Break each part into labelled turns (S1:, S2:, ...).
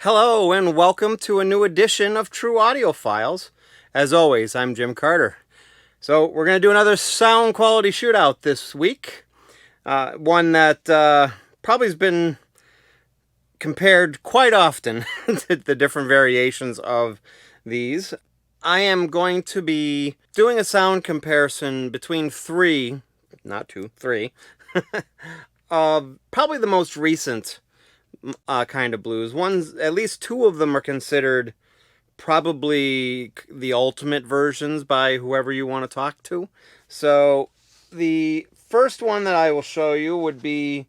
S1: Hello and welcome to a new edition of True Audio Files. As always, I'm Jim Carter. So we're going to do another sound quality shootout this week. One that probably has been compared quite often to the different variations of these. I am going to be doing a sound comparison between three, not two, three, probably the most recent kind of blues. At least two of them are considered probably the ultimate versions by whoever you want to talk to. So the first one that I will show you would be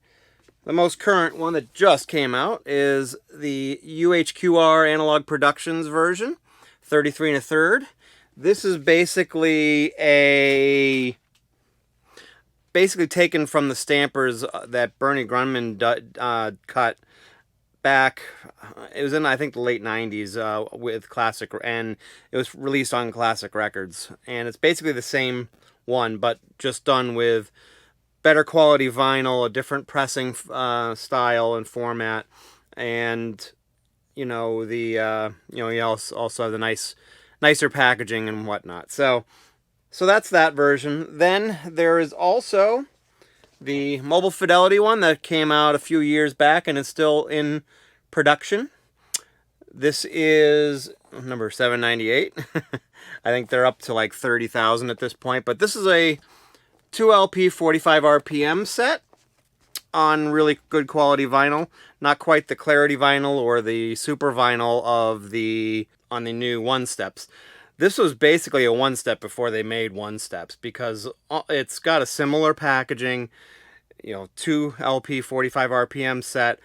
S1: the most current one that just came out, is the UHQR Analogue Productions version, 33 1/3. This is basically taken from the stampers that Bernie Grunman cut back. It was in, I think, the late 90s with Classic, and it was released on Classic Records. And it's basically the same one, but just done with better quality vinyl, a different pressing style and format, and you also have the nicer packaging and whatnot. So that's that version. Then there is also the Mobile Fidelity one that came out a few years back and is still in production. This is number 798. I think they're up to like 30,000 at this point, but this is a 2LP 45 RPM set on really good quality vinyl. Not quite the clarity vinyl or the super vinyl on the new one steps. This was basically a one step before they made one steps, because it's got a similar packaging, 2LP 45 RPM set.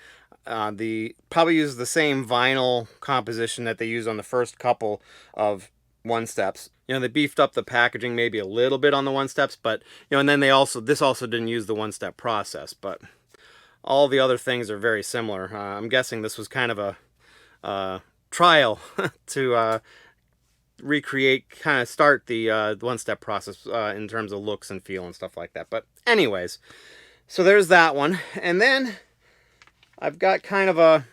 S1: Probably use the same vinyl composition that they use on the first couple of one steps. They beefed up the packaging maybe a little bit on the one steps, but and then this also didn't use the one step process, but all the other things are very similar. I'm guessing this was kind of a trial to start the one step process in terms of looks and feel and stuff like that. But anyways, so there's that one, and then I've got kind of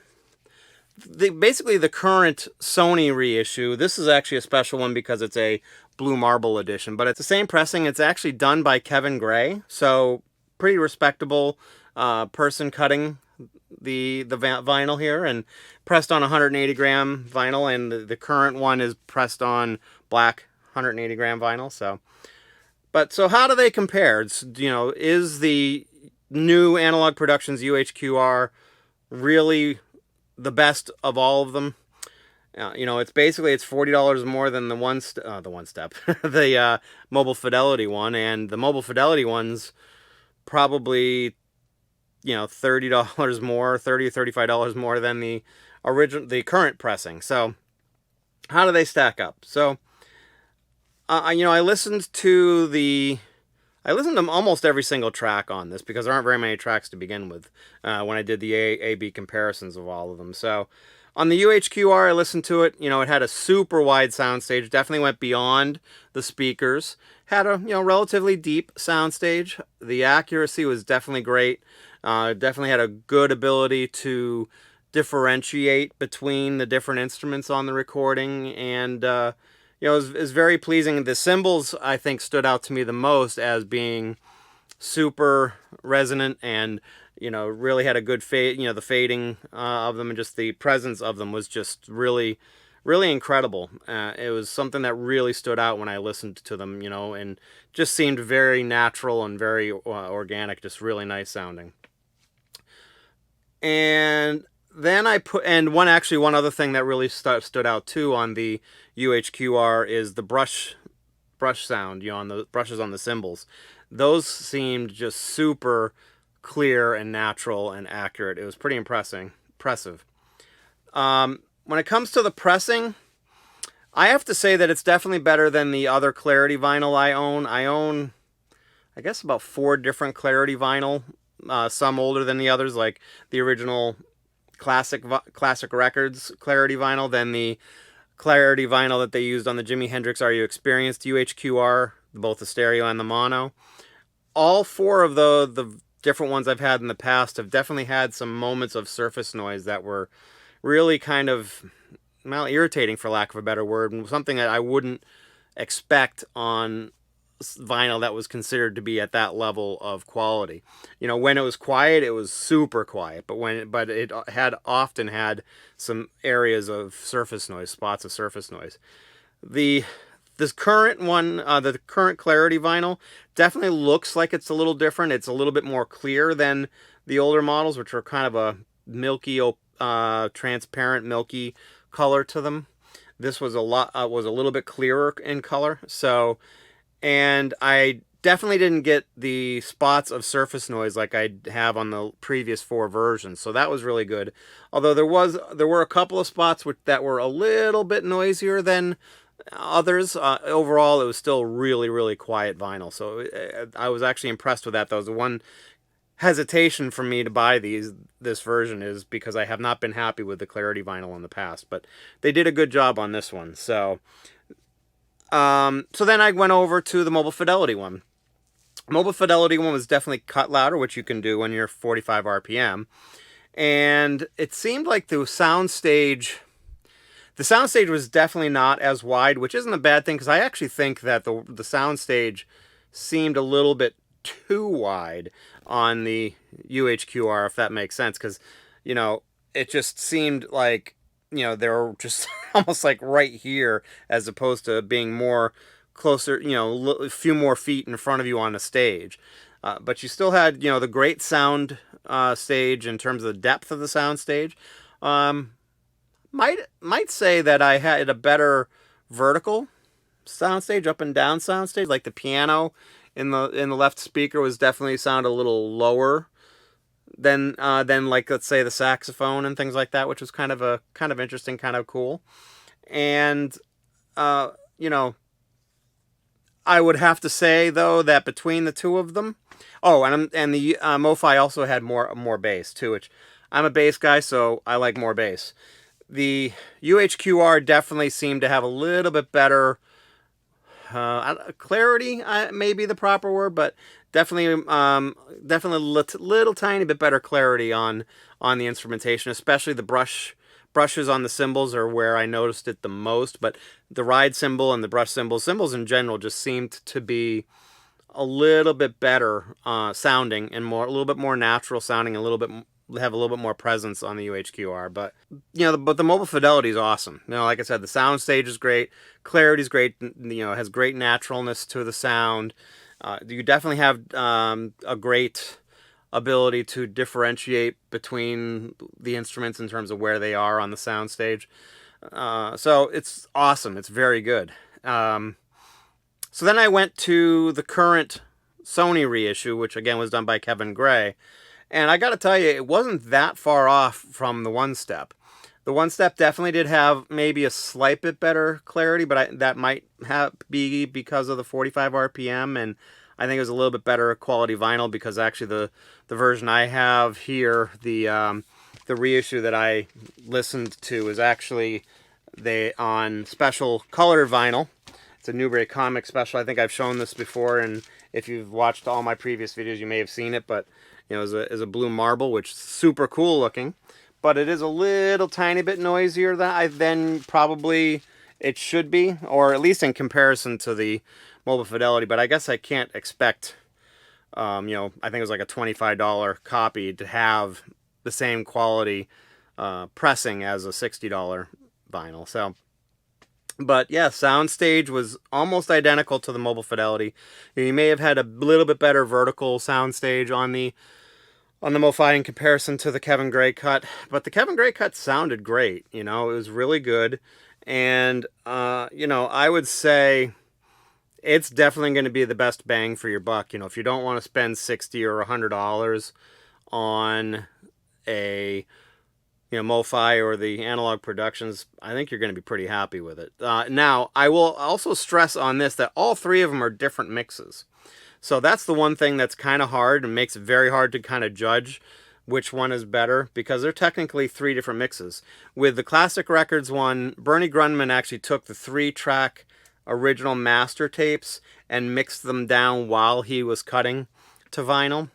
S1: basically the current Sony reissue. This is actually a special one because it's a Blue Marble edition, but it's the same pressing. It's actually done by Kevin Gray, so pretty respectable person cutting the vinyl here, and pressed on 180 gram vinyl, and the current one is pressed on black 180 gram vinyl. So how do they compare? Is the new Analogue Productions UHQR really the best of all of them? It's $40 more than the one step, the Mobile Fidelity one, and the Mobile Fidelity one's probably $30 more, $30 or $35 more than the current pressing. So how do they stack up? So I listened to almost every single track on this, because there aren't very many tracks to begin with when I did the A-B comparisons of all of them. So on the UHQR, I listened to it. It had a super wide soundstage, definitely went beyond the speakers, had a relatively deep soundstage. The accuracy was definitely great. Definitely had a good ability to differentiate between the different instruments on the recording, and it was very pleasing. The cymbals, I think, stood out to me the most as being super resonant, and really had a good fade. The fading of them and just the presence of them was just really, really incredible. It was something that really stood out when I listened to them, and just seemed very natural and very organic, just really nice sounding. And then one other thing that really stood out too on the UHQR is the brush sound, on the brushes on the cymbals. Those seemed just super clear and natural and accurate. It was pretty impressive. When it comes to the pressing, I have to say that it's definitely better than the other Clarity vinyl I own. I own, I guess, about 4 different Clarity vinyl. Some older than the others, like the original Classic Records Clarity vinyl, then the Clarity vinyl that they used on the Jimi Hendrix Are You Experienced UHQR, both the stereo and the mono. All 4 of the different ones I've had in the past have definitely had some moments of surface noise that were really kind of, well, irritating for lack of a better word, and something that I wouldn't expect on vinyl that was considered to be at that level of quality. You know, when it was quiet, it was super quiet, but it had often had some areas of surface noise, spots of surface noise. This current one, the current clarity vinyl, definitely looks like it's a little different. It's a little bit more clear than the older models, which are kind of a milky, transparent, milky color to them. This was was a little bit clearer in color. So, and I definitely didn't get the spots of surface noise like I have on the previous 4 versions. So that was really good. Although there were a couple of spots that were a little bit noisier than others. Overall, it was still really, really quiet vinyl. So I was actually impressed with that. That was the one hesitation for me to buy this version, is because I have not been happy with the clarity vinyl in the past, but they did a good job on this one. So so then I went over to the mobile fidelity one. Mobile fidelity one was definitely cut louder, which you can do when you're 45 RPM, and it seemed like the soundstage was definitely not as wide, which isn't a bad thing, because I actually think that the soundstage seemed a little bit too wide on the UHQR, if that makes sense, because, you know, it just seemed like, you know, they were just almost like right here, as opposed to being more closer, you know, a few more feet in front of you on the stage. But you still had, you know, the great sound stage in terms of the depth of the sound stage. Might say that I had a better vertical soundstage, up and down soundstage. Like the piano in the left speaker was definitely sound a little lower than like, let's say, the saxophone and things like that, which was kind of interesting, kind of cool. And you know, I would have to say though that between the two of them, and the Mofi also had more bass too, which I'm a bass guy, so I like more bass. The UHQR definitely seemed to have a little bit better clarity, may be the proper word, but definitely little tiny bit better clarity on the instrumentation, especially the brushes on the cymbals are where I noticed it the most. But the ride cymbal and the brush cymbals in general just seemed to be a little bit better sounding, and a little bit more natural sounding, have a little bit more presence on the UHQR. But you know, but the mobile fidelity is awesome. You know, like I said, the sound stage is great, clarity is great. You know, it has great naturalness to the sound. You definitely have a great ability to differentiate between the instruments in terms of where they are on the sound stage. So it's awesome. It's very good. So then I went to the current Sony reissue, which again was done by Kevin Gray. And I got to tell you, it wasn't that far off from the one step. The one step definitely did have maybe a slight bit better clarity, but that might be because of the 45 RPM, and I think it was a little bit better quality vinyl, because actually the version I have here, the reissue that I listened to, is actually on special color vinyl. It's a Newbury Comic special. I think I've shown this before, and if you've watched all my previous videos, you may have seen it, but you know, is a blue marble, which is super cool looking, but it is a little tiny bit noisier than probably it should be, or at least in comparison to the mobile fidelity. But I guess I can't expect, you know, I think it was like a $25 copy to have the same quality pressing as a $60 vinyl. So, but yeah, soundstage was almost identical to the mobile fidelity. You may have had a little bit better vertical soundstage on the Mofi in comparison to the Kevin Gray cut, but the Kevin Gray cut sounded great. You know, it was really good, and you know, I would say it's definitely going to be the best bang for your buck. You know, if you don't want to spend $60 or $100 on a Mofi or the Analogue Productions, I think you're going to be pretty happy with it. Now, I will also stress on this that all 3 of them are different mixes. So that's the one thing that's kind of hard and makes it very hard to kind of judge which one is better, because they're technically 3 different mixes. With the Classic Records one, Bernie Grundman actually took the 3-track original master tapes and mixed them down while he was cutting to vinyl.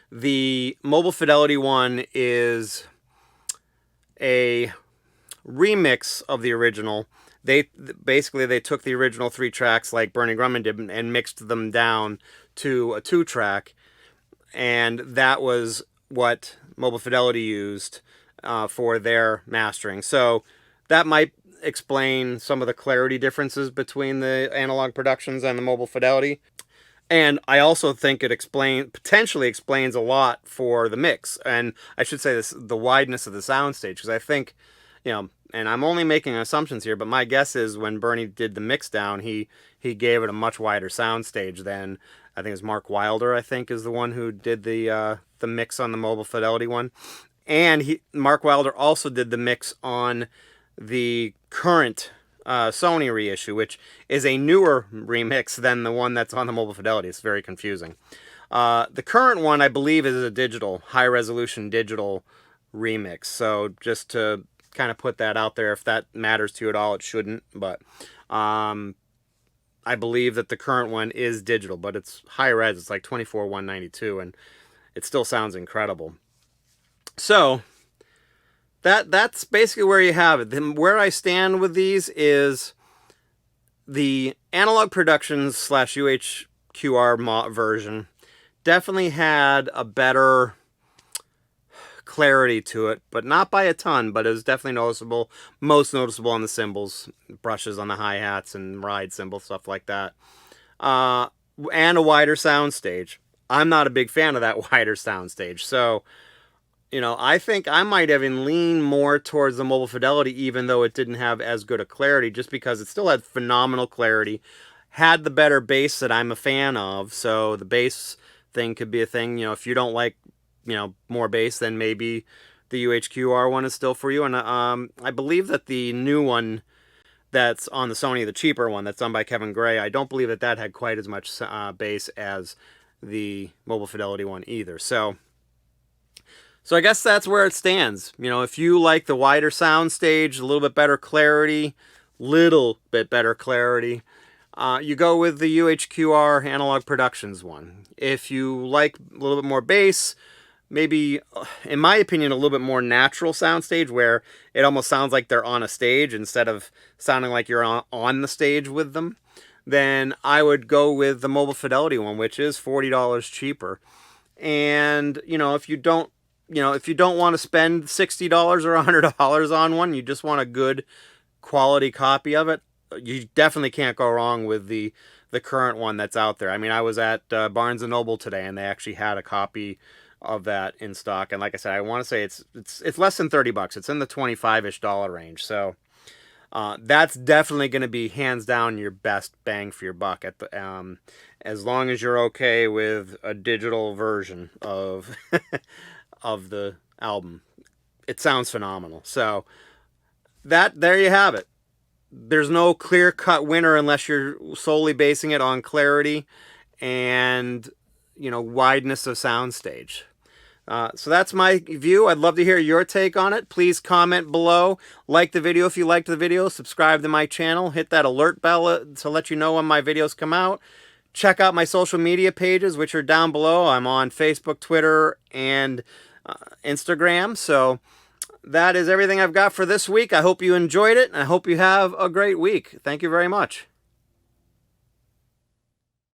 S1: The mobile fidelity one a remix of the original. They took the original 3 tracks like Bernie Grumman did and mixed them down to a 2-track, and that was what Mobile Fidelity used for their mastering. So that might explain some of the clarity differences between the Analogue Productions and the Mobile Fidelity. And I also think it potentially explains a lot for the mix, and I should say the wideness of the soundstage, because I think, and I'm only making assumptions here, but my guess is when Bernie did the mix down, he gave it a much wider soundstage than, I think it's Mark Wilder, I think, is the one who did the mix on the Mobile Fidelity one. And Mark Wilder also did the mix on the current Sony reissue, which is a newer remix than the one that's on the Mobile Fidelity. It's very confusing. The current one, I believe, is a high-resolution digital remix. So just to kind of put that out there, if that matters to you at all, it shouldn't. But I believe that the current one is digital, but it's high-res. It's like 24,192, and it still sounds incredible. So that's basically where you have it. Then where I stand with these is the Analogue Productions / UHQR version definitely had a better clarity to it, but not by a ton, but it was definitely noticeable, most noticeable on the cymbals, brushes on the hi-hats and ride cymbals, stuff like that. And a wider soundstage. I'm not a big fan of that wider soundstage, so I think I might even lean more towards the Mobile Fidelity, even though it didn't have as good a clarity, just because it still had phenomenal clarity, had the better bass that I'm a fan of, so the bass thing could be a thing. If you don't like, more bass, then maybe the UHQR one is still for you. And I believe that the new one that's on the Sony, the cheaper one that's done by Kevin Gray, I don't believe that had quite as much bass as the Mobile Fidelity one either. So I guess that's where it stands. If you like the wider soundstage, a little bit better clarity, you go with the UHQR Analogue Productions one. If you like a little bit more bass, maybe, in my opinion, a little bit more natural soundstage where it almost sounds like they're on a stage instead of sounding like you're on the stage with them, then I would go with the Mobile Fidelity one, which is $40 cheaper. And, if you don't want to spend $60 or $100 on one, you just want a good quality copy of it, you definitely can't go wrong with the current one that's out there. I mean, I was at Barnes & Noble today, and they actually had a copy of that in stock. And like I said, I want to say it's less than $30. It's in the $25-ish range. So that's definitely going to be hands down your best bang for your buck at the as long as you're okay with a digital version of of the album. It sounds phenomenal. So there you have it. There's no clear-cut winner unless you're solely basing it on clarity and, wideness of soundstage. So that's my view. I'd love to hear your take on it. Please comment below. Like the video if you liked the video. Subscribe to my channel. Hit that alert bell to let you know when my videos come out. Check out my social media pages, which are down below. I'm on Facebook, Twitter, and Instagram. So that is everything I've got for this week. I hope you enjoyed it, and I hope you have a great week. Thank you very much.